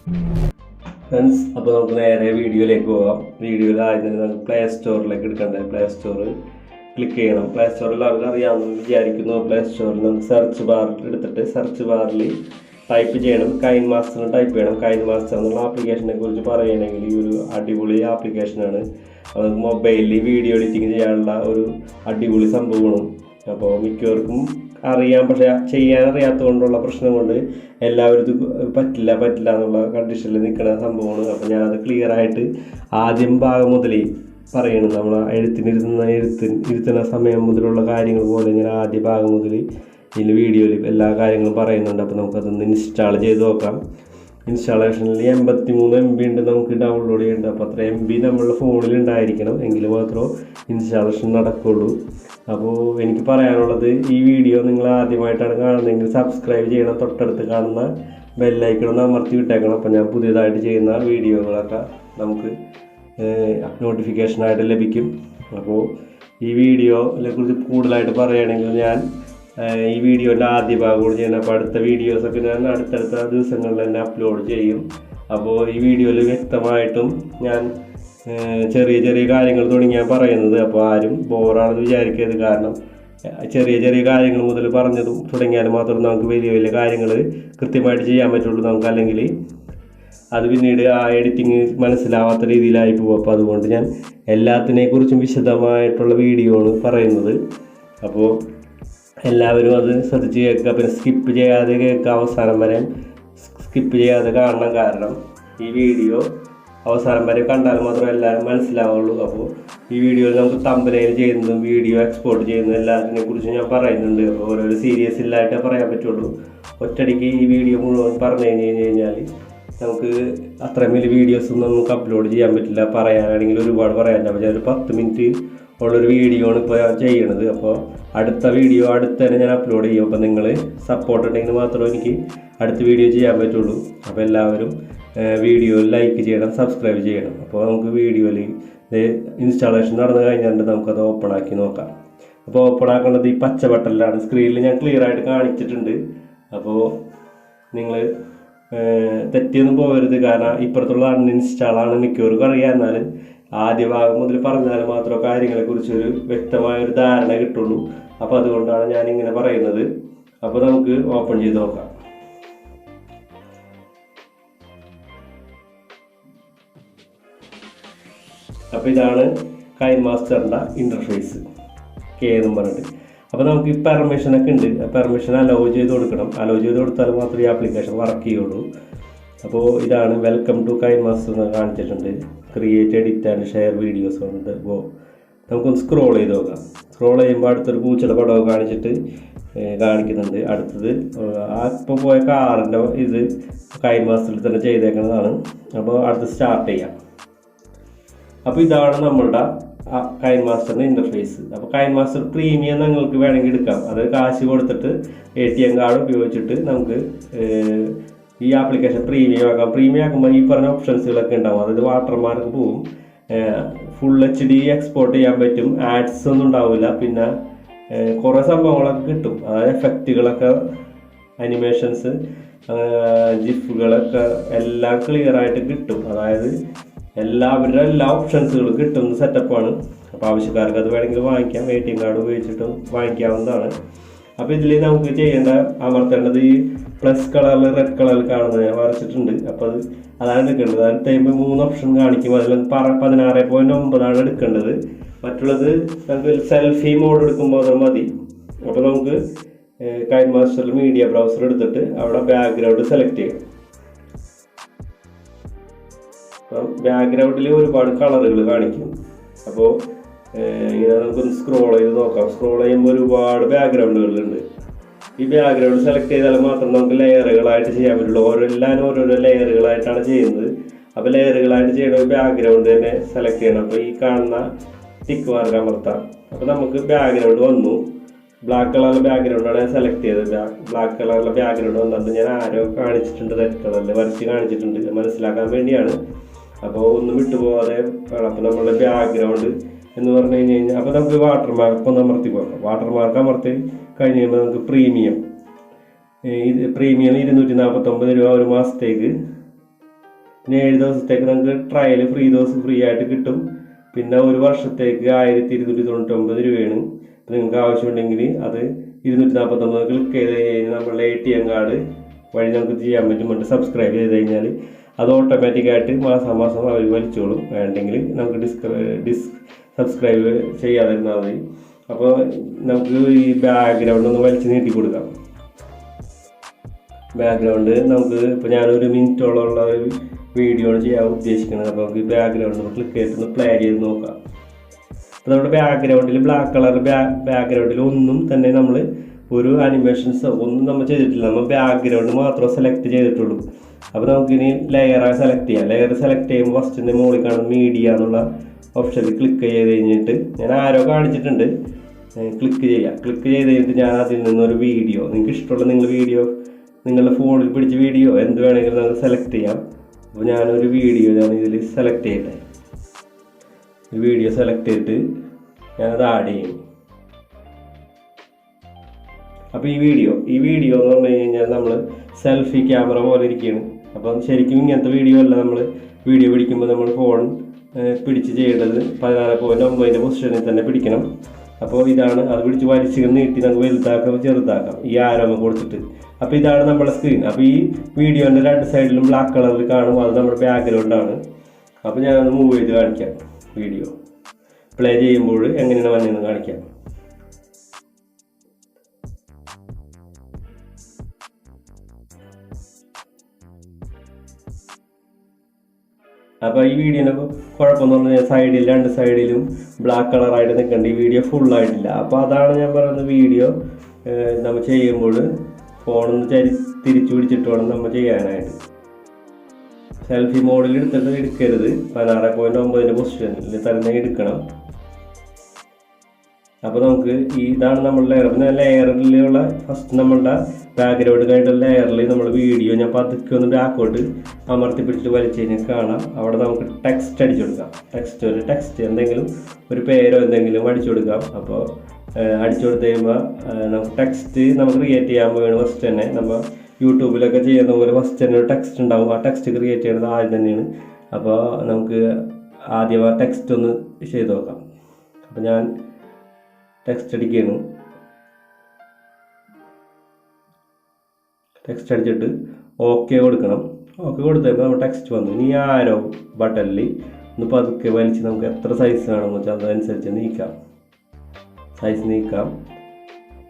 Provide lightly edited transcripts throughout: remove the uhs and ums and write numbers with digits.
Friends, അപ്പോൾ നമുക്ക് നേരെ വീഡിയോയിലേക്ക് പോകാം. വീഡിയോയിൽ ആദ്യം തന്നെ നമുക്ക് പ്ലേ സ്റ്റോറിലേക്ക് എടുക്കണ്ടേ. പ്ലേ സ്റ്റോർ ക്ലിക്ക് ചെയ്യണം. പ്ലേ സ്റ്റോറിൽ എല്ലാവർക്കും അറിയാമെന്ന് വിചാരിക്കുന്നു. പ്ലേ സ്റ്റോറിൽ നമുക്ക് സെർച്ച് ബാറിൽ എടുത്തിട്ട് സെർച്ച് ബാറിൽ ടൈപ്പ് ചെയ്യണം, കൈൻമാസ്റ്റർ ടൈപ്പ് ചെയ്യണം. കൈൻമാസ്റ്റർ എന്നുള്ള ആപ്ലിക്കേഷനെ കുറിച്ച് പറയുകയാണെങ്കിൽ ഈ ഒരു അടിപൊളി ആപ്ലിക്കേഷനാണ്. അത് മൊബൈലിൽ വീഡിയോ എഡിറ്റിംഗ് ചെയ്യാനുള്ള ഒരു അടിപൊളി സംഭവമാണ്. അപ്പോൾ മിക്കവർക്കും അറിയാം, പക്ഷേ ചെയ്യാൻ അറിയാത്തത് കൊണ്ടുള്ള പ്രശ്നം കൊണ്ട് എല്ലാവരും ഇത് പറ്റില്ല എന്നുള്ള കണ്ടീഷനിൽ നിൽക്കുന്ന സംഭവമാണ്. അപ്പോൾ ഞാനത് ക്ലിയറായിട്ട് ആദ്യം ഭാഗം മുതലേ പറയണം. നമ്മൾ ഇരുത്തുന്ന സമയം മുതലുള്ള കാര്യങ്ങൾ പോലെ ഞാൻ ആദ്യ ഭാഗം മുതൽ ഇതിൽ വീഡിയോയിൽ എല്ലാ കാര്യങ്ങളും പറയുന്നുണ്ട്. അപ്പോൾ നമുക്കതൊന്ന് ഇൻസ്റ്റാൾ ചെയ്ത് നോക്കാം. ഇൻസ്റ്റാളേഷനിൽ 83 MB ഉണ്ട് നമുക്ക് ഡൗൺലോഡ് ചെയ്യേണ്ടത്. അപ്പോൾ അത്ര MB നമ്മളുടെ ഫോണിൽ ഉണ്ടായിരിക്കണം, എങ്കിൽ മാത്രമേ ഇൻസ്റ്റാളേഷൻ നടക്കുകയുള്ളൂ. അപ്പോൾ എനിക്ക് പറയാനുള്ളത്, ഈ വീഡിയോ നിങ്ങൾ ആദ്യമായിട്ടാണ് കാണുന്നതെങ്കിൽ സബ്സ്ക്രൈബ് ചെയ്യണം. തൊട്ടടുത്ത് കാണുന്ന ബെല്ലൈക്കൺ അമർത്തി വിട്ടേക്കണം. അപ്പോൾ ഞാൻ പുതിയതായിട്ട് ചെയ്യുന്ന വീഡിയോകളൊക്കെ നമുക്ക് നോട്ടിഫിക്കേഷനായിട്ട് ലഭിക്കും. അപ്പോൾ ഈ വീഡിയോയെ കുറിച്ച് കൂടുതലായിട്ട് പറയുകയാണെങ്കിൽ ഞാൻ ഈ വീഡിയോൻ്റെ ആദ്യ ഭാഗം ചെയ്യണം. അപ്പോൾ അടുത്ത വീഡിയോസൊക്കെ ഞാൻ അടുത്തടുത്ത ദിവസങ്ങളിൽ തന്നെ അപ്ലോഡ് ചെയ്യും. അപ്പോൾ ഈ വീഡിയോയിൽ വ്യക്തമായിട്ടും ഞാൻ ചെറിയ കാര്യങ്ങൾ തുടങ്ങിയാൽ പറയുന്നത്. അപ്പോൾ ആരും ബോറാണെന്ന് വിചാരിക്കരുത്. കാരണം ചെറിയ കാര്യങ്ങൾ മുതൽ പറഞ്ഞതും തുടങ്ങിയാൽ മാത്രമേ നമുക്ക് വലിയ കാര്യങ്ങൾ കൃത്യമായിട്ട് ചെയ്യാൻ പറ്റുള്ളൂ. നമുക്ക് അല്ലെങ്കിൽ അത് പിന്നീട് ആ എഡിറ്റിങ് മനസ്സിലാവാത്ത രീതിയിലായി പോകും. അപ്പോൾ അതുകൊണ്ട് ഞാൻ എല്ലാത്തിനെക്കുറിച്ചും വിശദമായിട്ടുള്ള വീഡിയോ ആണ് പറയുന്നത്. അപ്പോൾ എല്ലാവരും അത് ശ്രദ്ധിച്ച് കേൾക്കുക. പിന്നെ സ്കിപ്പ് ചെയ്യാതെ കേൾക്കുക, അവസാനം വരെ സ്കിപ്പ് ചെയ്യാതെ കാണണം. കാരണം ഈ വീഡിയോ അവസാനം വരെ കണ്ടാൽ മാത്രമേ എല്ലാവരും മനസ്സിലാവുള്ളൂ. അപ്പോൾ ഈ വീഡിയോയിൽ നമുക്ക് തമ്പനെയിൽ ചെയ്യുന്നതും വീഡിയോ എക്സ്പോർട്ട് ചെയ്യുന്നതും എല്ലാത്തിനെ കുറിച്ച് ഞാൻ പറയുന്നുണ്ട്. അപ്പോൾ ഓരോരോ സീരിയസ് ഇല്ലായിട്ടേ പറയാൻ പറ്റുള്ളൂ. ഒറ്റയടിക്ക് ഈ വീഡിയോ മുഴുവൻ പറഞ്ഞു കഴിഞ്ഞാൽ നമുക്ക് അത്രയും വലിയ വീഡിയോസൊന്നും നമുക്ക് അപ്ലോഡ് ചെയ്യാൻ പറ്റില്ല. പറയാനാണെങ്കിൽ ഒരുപാട് പറയാനുണ്ട്. അപ്പോൾ ഞാനൊരു 10 മിനിറ്റ് ഉള്ളൊരു വീഡിയോ ആണ് ഇപ്പോൾ ഞാൻ ചെയ്യണത്. അപ്പോൾ അടുത്ത വീഡിയോ തന്നെ ഞാൻ അപ്ലോഡ് ചെയ്യും. അപ്പോൾ നിങ്ങൾ സപ്പോർട്ട് ഉണ്ടെങ്കിൽ മാത്രമേ എനിക്ക് അടുത്ത വീഡിയോ ചെയ്യാൻ പറ്റുള്ളൂ. അപ്പോൾ എല്ലാവരും വീഡിയോ ലൈക്ക് ചെയ്യണം, സബ്സ്ക്രൈബ് ചെയ്യണം. അപ്പോൾ നമുക്ക് വീഡിയോയിൽ ഇൻസ്റ്റാളേഷൻ നടന്നു കഴിഞ്ഞാൽ നമുക്കത് ഓപ്പൺ ആക്കി നോക്കാം. അപ്പോൾ ഓപ്പൺ ആക്കേണ്ടത് ഈ പച്ച ബട്ടണിലാണ്. സ്ക്രീനിൽ ഞാൻ ക്ലിയർ ആയിട്ട് കാണിച്ചിട്ടുണ്ട്. അപ്പോൾ നിങ്ങൾ തെറ്റിയൊന്നും പോകരുത്. കാരണം ഇപ്പുറത്തുള്ള അൺഇൻസ്റ്റാളാണ് മിക്കവർക്കും അറിയാം. എന്നാലും ആദ്യ ഭാഗം മുതൽ പറഞ്ഞാൽ മാത്രമേ കാര്യങ്ങളെക്കുറിച്ചൊരു വ്യക്തമായൊരു ധാരണ കിട്ടുള്ളൂ. അപ്പോൾ അതുകൊണ്ടാണ് ഞാനിങ്ങനെ പറയുന്നത്. അപ്പോൾ നമുക്ക് ഓപ്പൺ ചെയ്ത് നോക്കാം. അപ്പോൾ ഇതാണ് കൈൻമാസ്റ്ററിൻ്റെ ഇൻ്റർഫേസ്, എന്നും പറഞ്ഞിട്ട്. അപ്പോൾ നമുക്ക് ഈ പെർമിഷനൊക്കെ ഉണ്ട്. പെർമിഷൻ അലോ ചെയ്ത് കൊടുക്കണം. അലോ ചെയ്ത് കൊടുത്താൽ മാത്രമേ ഈ ആപ്ലിക്കേഷൻ വർക്ക് ചെയ്യുള്ളൂ. അപ്പോൾ ഇതാണ് വെൽക്കം ടു കൈൻമാസ്റ്റർ എന്ന് കാണിച്ചിട്ടുണ്ട്. Create, edit and share videos ഉണ്ട്. അപ്പോൾ നമുക്കൊന്ന് സ്ക്രോൾ ചെയ്ത് നോക്കാം. സ്ക്രോൾ ചെയ്യുമ്പോൾ അടുത്തൊരു പൂച്ചയുടെ പടമൊക്കെ കാണിക്കുന്നുണ്ട്. അടുത്തത് ആ ഇപ്പോൾ പോയ കാറിൻ്റെ ഇത് കൈൻമാസ്റ്ററിൽ തന്നെ ചെയ്തേക്കുന്നതാണ്. അപ്പോൾ അടുത്ത് സ്റ്റാർട്ട് ചെയ്യാം. അപ്പോൾ ഇതാണ് നമ്മളുടെ കൈൻമാസ്റ്ററിൻ്റെ ഇൻ്റർഫേസ്. അപ്പോൾ കൈൻമാസ്റ്റർ പ്രീമിയം നിങ്ങൾക്ക് വേണമെങ്കിൽ എടുക്കാം. അത് കാശ് കൊടുത്തിട്ട് ATM കാർഡ് ഉപയോഗിച്ചിട്ട് നമുക്ക് ഈ ആപ്ലിക്കേഷൻ പ്രീമിയം ആക്കാം. പ്രീമിയം ആക്കുമ്പോൾ ഈ പറഞ്ഞ ഓപ്ഷൻസുകളൊക്കെ ഉണ്ടാവും. അതായത് വാട്ടർമാർക്ക് പോവും, ഫുൾ HD എക്സ്പോർട്ട് ചെയ്യാൻ പറ്റും, ആഡ്സ് ഒന്നും ഉണ്ടാവില്ല, പിന്നെ കുറേ സംഭവങ്ങളൊക്കെ കിട്ടും. അതായത് എഫക്റ്റുകളൊക്കെ, അനിമേഷൻസ്, ജിഫുകളൊക്കെ എല്ലാം ക്ലിയറായിട്ട് കിട്ടും. അതായത് അവരുടെ എല്ലാ ഓപ്ഷൻസുകളും കിട്ടുന്ന സെറ്റപ്പാണ്. അപ്പോൾ ആവശ്യക്കാർക്ക് അത് വേണമെങ്കിൽ വാങ്ങിക്കാം. ATM കാർഡ് ഉപയോഗിച്ചിട്ട് വാങ്ങിക്കാവുന്നതാണ്. അപ്പോൾ ഇതിൽ നമുക്ക് അമർത്തേണ്ടത് ഈ പ്ലസ് കളറിൽ റെഡ് കളറിൽ കാണുന്നത് ഞാൻ വരച്ചിട്ടുണ്ട്. അപ്പോൾ അതാണ് എടുക്കേണ്ടത്. അത് കഴിയുമ്പോൾ 3 ഓപ്ഷൻ കാണിക്കും. അതിൽ 16.9 എടുക്കേണ്ടത്. മറ്റുള്ളത് നമുക്ക് സെൽഫി മോഡ് എടുക്കുമ്പോൾ അത് മതി. അപ്പോൾ നമുക്ക് കൈൻമാസ്റ്ററിൽ മീഡിയ ബ്രൗസർ എടുത്തിട്ട് അവിടെ ബാക്ക്ഗ്രൗണ്ട് സെലക്ട് ചെയ്യാം. അപ്പം ബാക്ക്ഗ്രൗണ്ടിൽ ഒരുപാട് കളറുകൾ കാണിക്കും. അപ്പോൾ ഇങ്ങനെ നമുക്കൊന്ന് സ്ക്രോൾ ചെയ്ത് നോക്കാം. സ്ക്രോൾ ചെയ്യുമ്പോൾ ഒരുപാട് ബാക്ക്ഗ്രൗണ്ടുകളുണ്ട്. ഈ ബാക്ക്ഗ്രൗണ്ട് സെലക്ട് ചെയ്താൽ മാത്രം നമുക്ക് ലെയറുകളായിട്ട് ചെയ്യാൻ പറ്റുള്ളൂ. ഓരോരോ ലെയറുകളായിട്ടാണ് ചെയ്യുന്നത്. അപ്പോൾ ലെയറുകളായിട്ട് ചെയ്യണ ഒരു ബാക്ക്ഗ്രൗണ്ട് തന്നെ സെലക്ട് ചെയ്യണം. അപ്പോൾ ഈ കാണുന്ന ടിക്ക് മാർക്ക് അമർത്താം. അപ്പോൾ നമുക്ക് ബാക്ക്ഗ്രൗണ്ട് വന്നു. ബ്ലാക്ക് കളറിലെ ബാക്ക്ഗ്രൗണ്ടാണ് ഞാൻ സെലക്ട് ചെയ്തത്. ബ്ലാക്ക് കളറിലെ ബാക്ക്ഗ്രൗണ്ട് വന്നത് ഞാൻ ആരോ കാണിച്ചിട്ടുണ്ട്, റെഡ് കളറിൽ വരച്ച് കാണിച്ചിട്ടുണ്ട്, മനസ്സിലാക്കാൻ വേണ്ടിയാണ്. അപ്പോൾ ഒന്നും വിട്ടുപോകാതെ വേണം. അപ്പോൾ നമ്മളുടെ ബാക്ക്ഗ്രൗണ്ട് എന്ന് പറഞ്ഞു കഴിഞ്ഞാൽ അപ്പോൾ നമുക്ക് വാട്ടർമാർക്ക് ഒന്ന് അമർത്തി പോകാം. വാട്ടർമാർക്ക് അമർത്തി കഴിഞ്ഞ് കഴിയുമ്പോൾ നമുക്ക് പ്രീമിയം 249 രൂപ ഒരു മാസത്തേക്ക് പിന്നെ 7 ദിവസത്തേക്ക് നമുക്ക് ട്രയൽ ഫ്രീ ആയിട്ട് കിട്ടും. പിന്നെ ഒരു വർഷത്തേക്ക് 1299 രൂപയാണ്. അപ്പോൾ നിങ്ങൾക്ക് ആവശ്യമുണ്ടെങ്കിൽ അത് 249 ക്ലിക്ക് ചെയ്ത് കഴിഞ്ഞാൽ നമ്മളുടെ ATM കാർഡ് വഴി നമുക്ക് ചെയ്യാൻ പറ്റും. എന്നിട്ട് സബ്സ്ക്രൈബ് ചെയ്ത് കഴിഞ്ഞാൽ അത് ഓട്ടോമാറ്റിക്കായിട്ട് മാസം അവർ വലിച്ചോളും. വേണ്ടെങ്കിൽ നമുക്ക് സബ്സ്ക്രൈബ് ചെയ്യാതിരുന്നാൽ മതി. അപ്പോൾ നമുക്ക് ഈ ബാക്ക്ഗ്രൗണ്ട് ഒന്ന് വലിച്ച് നീട്ടി കൊടുക്കാം. ബാക്ക്ഗ്രൗണ്ട് നമുക്ക് ഇപ്പോൾ ഞാനൊരു മിനിറ്റോളമുള്ള ഒരു വീഡിയോ ആണ് ചെയ്യാൻ ഉദ്ദേശിക്കുന്നത്. അപ്പോൾ നമുക്ക് ഈ ബാക്ക്ഗ്രൗണ്ട് ക്ലിക്ക് ചെയ്തിട്ട് പ്ലേ ചെയ്ത് നോക്കാം. അപ്പോൾ നമ്മുടെ ബാക്ക്ഗ്രൗണ്ടിൽ ബ്ലാക്ക് കളർ ബാക്ക്ഗ്രൗണ്ടിൽ ഒന്നും തന്നെ നമ്മൾ ഒരു അനിമേഷൻസോ ഒന്നും നമ്മൾ ചെയ്തിട്ടില്ല. നമ്മൾ ബാക്ക്ഗ്രൗണ്ട് മാത്രമേ സെലക്ട് ചെയ്തിട്ടുള്ളൂ. അപ്പോൾ നമുക്കിനി ലെയറായി സെലക്ട് ചെയ്യാം. ലെയർ സെലക്ട് ചെയ്യുമ്പോൾ ഫസ്റ്റിൻ്റെ മുകളിൽ കാണുന്ന മീഡിയ എന്നുള്ള ഓപ്ഷനിൽ ക്ലിക്ക് ചെയ്ത് കഴിഞ്ഞിട്ട് ഞാൻ ആരോ കാണിച്ചിട്ടുണ്ട്, ക്ലിക്ക് ചെയ്യാം. ക്ലിക്ക് ചെയ്ത് കഴിഞ്ഞിട്ട് ഞാൻ അതിൽ നിന്നൊരു വീഡിയോ, നിങ്ങൾക്ക് ഇഷ്ടമുള്ള നിങ്ങളുടെ ഫോണിൽ പിടിച്ച വീഡിയോ എന്ത് വേണമെങ്കിലും നമുക്ക് സെലക്ട് ചെയ്യാം. അപ്പോൾ ഞാനൊരു വീഡിയോ ഇതിൽ സെലക്ട് ചെയ്യട്ടെ. ഈ വീഡിയോ സെലക്ട് ചെയ്തിട്ട് ഞാനത് ആഡ് ചെയ്യും. അപ്പോൾ ഈ വീഡിയോ എന്ന് പറഞ്ഞു കഴിഞ്ഞാൽ നമ്മൾ സെൽഫി ക്യാമറ പോലെ ഇരിക്കുകയാണ്. അപ്പം ശരിക്കും ഇങ്ങനത്തെ വീഡിയോ അല്ല നമ്മൾ വീഡിയോ പിടിക്കുമ്പോൾ നമ്മൾ ഫോൺ പിടിച്ച് ചെയ്യേണ്ടത് 14.9 പൊസിഷനിൽ തന്നെ പിടിക്കണം. അപ്പോൾ ഇതാണ്, അത് പിടിച്ച് വലിച്ച് നീട്ടി നമുക്ക് വലുതാക്കാം ചെറുതാക്കാം ഈ ആരോമ കൊടുത്തിട്ട്. അപ്പോൾ ഇതാണ് നമ്മുടെ സ്ക്രീൻ. അപ്പോൾ ഈ വീഡിയോൻ്റെ രണ്ട് സൈഡിലും ബ്ലാക്ക് കളറിൽ കാണും, അത് നമ്മുടെ ബാക്ക്ഗ്രൗണ്ടാണ്. അപ്പോൾ ഞാനത് മൂവ് ചെയ്ത് കാണിക്കാം. വീഡിയോ പ്ലേ ചെയ്യുമ്പോൾ എങ്ങനെയാണ് വന്നതെന്ന് കാണിക്കാം. അപ്പോൾ ഈ വീഡിയോൻ്റെ കുഴപ്പമെന്ന് പറഞ്ഞാൽ സൈഡിൽ രണ്ട് സൈഡിലും ബ്ലാക്ക് കളറായിട്ട് നിൽക്കേണ്ട, ഈ വീഡിയോ ഫുള്ളായിട്ടില്ല. അപ്പോൾ അതാണ് ഞാൻ പറയുന്നത്, വീഡിയോ നമ്മൾ ചെയ്യുമ്പോൾ ഫോണൊന്ന് തിരിച്ചു പിടിച്ചിട്ട് വേണം നമ്മൾ ചെയ്യാനായിട്ട്. സെൽഫി മോഡിൽ എടുക്കരുത്, 16.9 പൊസിഷനിൽ തന്നെ എടുക്കണം. അപ്പോൾ നമുക്ക് ഇതാണ് നമ്മൾ ലെയർ. പിന്നെ ലെയറിലുള്ള ഫസ്റ്റ് നമ്മളുടെ ബാക്ക്ഗ്രൗണ്ട് കഴിഞ്ഞിട്ടുള്ള ലെയറിൽ നമ്മൾ വീഡിയോ ഞാൻ പതുക്കെ ഒന്ന് ബാക്കോട്ട് അമർത്തി പിടിച്ചിട്ട് വലിച്ചു കഴിഞ്ഞാൽ കാണാം. അവിടെ നമുക്ക് ടെക്സ്റ്റ് അടിച്ചു കൊടുക്കാം. ടെക്സ്റ്റ് എന്തെങ്കിലും ഒരു പേരോ എന്തെങ്കിലും അടിച്ചു കൊടുക്കാം. അപ്പോൾ അടിച്ചു കൊടുത്ത് കഴിയുമ്പോൾ നമുക്ക് ടെക്സ്റ്റ് നമുക്ക് ക്രിയേറ്റ് ചെയ്യാൻ പോവുകയാണ്. ഫസ്റ്റ് തന്നെ നമ്മൾ യൂട്യൂബിലൊക്കെ ചെയ്യുന്ന പോലെ ഫസ്റ്റ് തന്നെ ഒരു ടെക്സ്റ്റ് ഉണ്ടാവും. ആ ടെക്സ്റ്റ് ക്രിയേറ്റ് ചെയ്യുന്നത് ആദ്യം തന്നെയാണ്. അപ്പോൾ നമുക്ക് ആദ്യം ആ ടെക്സ്റ്റ് ഒന്ന് ചെയ്ത് നോക്കാം. അപ്പോൾ ഞാൻ ടെക്സ്റ്റ് അടിക്കുകയാണ്. ടെക്സ്റ്റ് അടിച്ചിട്ട് ഓക്കെ കൊടുക്കണം. ഓക്കെ കൊടുത്തപ്പോൾ നമ്മൾ ടെക്സ്റ്റ് വന്നു. ഇനി ആരോ ബട്ടണിൽ ഒന്ന് പതുക്കെ വലിച്ച് നമുക്ക് എത്ര സൈസ് വേണമെന്ന് വെച്ചാൽ അതനുസരിച്ച് നീക്കാം. സൈസ് നീക്കാം.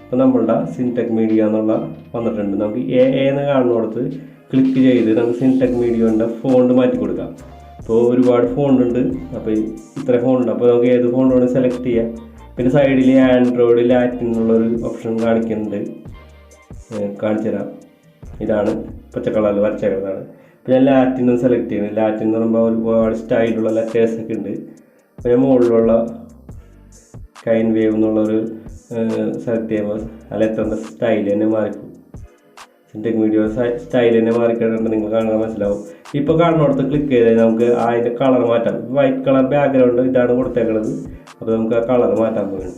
ഇപ്പോൾ നമ്മളുടെ സിൻടെക് മീഡിയ എന്നുള്ള വന്നിട്ടുണ്ട്. നമുക്ക് എന്ന് കാണുന്നിടത്ത് ക്ലിക്ക് ചെയ്ത് നമുക്ക് സിൻടെക് മീഡിയൻ്റെ ഫോണ്ട് മാറ്റി കൊടുക്കാം. ഇപ്പോൾ ഒരുപാട് ഫോണ്ടുണ്ട്. അപ്പോൾ ഇത്ര ഫോണുണ്ട്. അപ്പോൾ നമുക്ക് ഏത് ഫോണ്ട് വേണമെങ്കിൽ സെലക്ട് ചെയ്യാം. പിന്നെ സൈഡിൽ ആൻഡ്രോയിഡ് ലാറ്റിൻ എന്നുള്ളൊരു ഓപ്ഷൻ കാണിക്കുന്നുണ്ട്, കാണിച്ചു തരാം. ഇതാണ് പച്ച കളറിൽ വരച്ചതാണ്. അപ്പോൾ ഞാൻ ലാറ്റിൻ സെലക്ട് ചെയ്യുന്നത്. ലാറ്റിൻ എന്ന് പറയുമ്പോൾ ഒരുപാട് സ്റ്റൈലുള്ള ലെറ്റേഴ്സൊക്കെ ഉണ്ട്. അപ്പോൾ ഞാൻ മുകളിലുള്ള കൈൻ വേവ് എന്നുള്ളൊരു സെലക്ട് ചെയ്യുമ്പോൾ ആ ലെറ്ററിൻ്റെ സ്റ്റൈൽ തന്നെ മാറിക്കും. സിൻടെക് വീഡിയോ സ്റ്റൈൽ തന്നെ മാറിക്കഴിഞ്ഞിട്ട് നിങ്ങൾ കാണാൻ മനസ്സിലാവും. ഇപ്പോൾ കാണുന്നിടത്ത് ക്ലിക്ക് ചെയ്താൽ നമുക്ക് അതിൻ്റെ കളർ മാറ്റാം. വൈറ്റ് കളർ ബാക്ക്ഗ്രൗണ്ട് ഇതാണ് കൊടുത്തേക്കുന്നത്. അപ്പോൾ നമുക്ക് ആ കളർ മാറ്റാൻ പോകണം.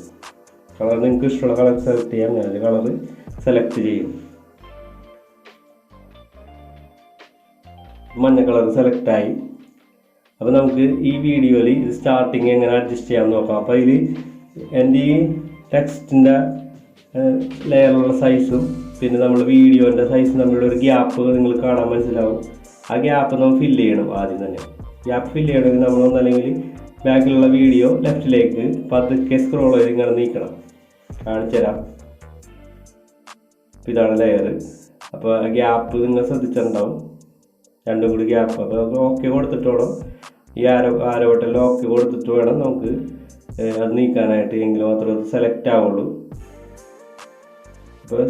കളർ നിങ്ങൾക്ക് ഇഷ്ടമുള്ള കളർ സെലക്ട് ചെയ്യാം. ഞാൻ കളർ സെലക്ട് ചെയ്യും. മഞ്ഞ കളർ സെലക്റ്റായി. അപ്പോൾ നമുക്ക് ഈ വീഡിയോയിൽ ഇത് സ്റ്റാർട്ടിങ് എങ്ങനെ അഡ്ജസ്റ്റ് ചെയ്യാൻ നോക്കാം. അപ്പോൾ ഇതിൽ എൻ്റെ ഈ ടെക്സ്റ്റിൻ്റെ ലെയറുള്ള സൈസും പിന്നെ നമ്മൾ വീഡിയോൻ്റെ സൈസും തമ്മിലുള്ള ഒരു ഗ്യാപ്പ് നിങ്ങൾ കാണാൻ മനസ്സിലാവും. ആ ഗ്യാപ്പ് നമ്മൾ ഫില്ല് ചെയ്യണം. ആദ്യം തന്നെ ഗ്യാപ്പ് ഫില്ല് ചെയ്യണമെങ്കിൽ നമ്മളൊന്നല്ലെങ്കിൽ ബാക്കിലുള്ള വീഡിയോ ലെഫ്റ്റിലേക്ക് പതുക്കെ സ്ക്രോൾ ചെയ്ത് ഇങ്ങനെ നീക്കണം. കാണിച്ചു തരാം. ഇതാണ് ലെയർ. അപ്പോൾ ആ ഗ്യാപ്പ് നിങ്ങൾ ശ്രദ്ധിച്ചിട്ടുണ്ടാവും, രണ്ടും കൂടി ഗ്യാപ്പ്. അപ്പോൾ നമുക്ക് ഓക്കെ കൊടുത്തിട്ട് വേണം, ഈ ആരോട്ടൽ ഓക്കെ കൊടുത്തിട്ട് വേണം നമുക്ക് അത് നീക്കാനായിട്ട്. എങ്കിലും മാത്രമേ അത് സെലക്ട് ആവുള്ളൂ. അപ്പോൾ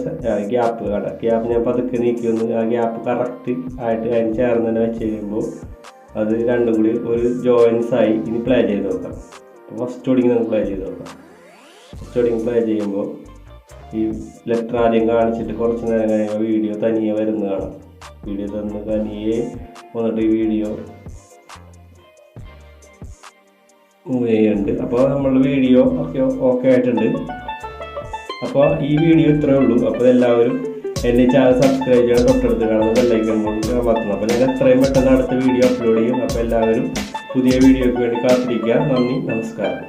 ഗ്യാപ്പ് കാണാം. ഗ്യാപ്പ് ഞാൻ പതുക്കെ നീക്കിയൊന്ന് ആ ഗ്യാപ്പ് കറക്റ്റ് ആയിട്ട് അതിന് ചേർന്ന് തന്നെ വെച്ച് കഴിയുമ്പോൾ അത് രണ്ടും കൂടി ഒരു ജോയിൻസ് ആയി. ഇനി പ്ലേ ചെയ്ത് നോക്കാം. ഫസ്റ്റ് ഓടിങ് നമുക്ക് പ്ലേ ചെയ്ത് നോക്കാം. ഫസ്റ്റ് ഓടിങ് പ്ലേ ചെയ്യുമ്പോൾ ഈ ലെറ്റർ ആദ്യം കാണിച്ചിട്ട് കുറച്ച് നേരം കഴിയുമ്പോൾ വീഡിയോ തനിയെ വരുന്ന കാണാം. വീഡിയോ തനിയെ വന്നിട്ട് ഈ വീഡിയോ മൂവ് ചെയ്യുന്നുണ്ട്. അപ്പോൾ നമ്മളുടെ വീഡിയോ ഓക്കെ ആയിട്ടുണ്ട്. അപ്പോൾ ഈ വീഡിയോ ഇത്രയേ ഉള്ളൂ. അപ്പോൾ എല്ലാവരും എൻ്റെ ചാനൽ സബ്സ്ക്രൈബ് ചെയ്യണം, തൊട്ടടുത്ത് കാണുന്ന ബെല്ലൈക്കൺ കൊണ്ട് അമർത്തണം. അപ്പോൾ ഞാൻ എത്രയും പെട്ടെന്ന് അടുത്ത വീഡിയോ അപ്ലോഡ് ചെയ്യും. അപ്പോൾ എല്ലാവരും പുതിയ വീഡിയോയ്ക്ക് വേണ്ടി കാത്തിരിക്കുക. നന്ദി, നമസ്കാരം.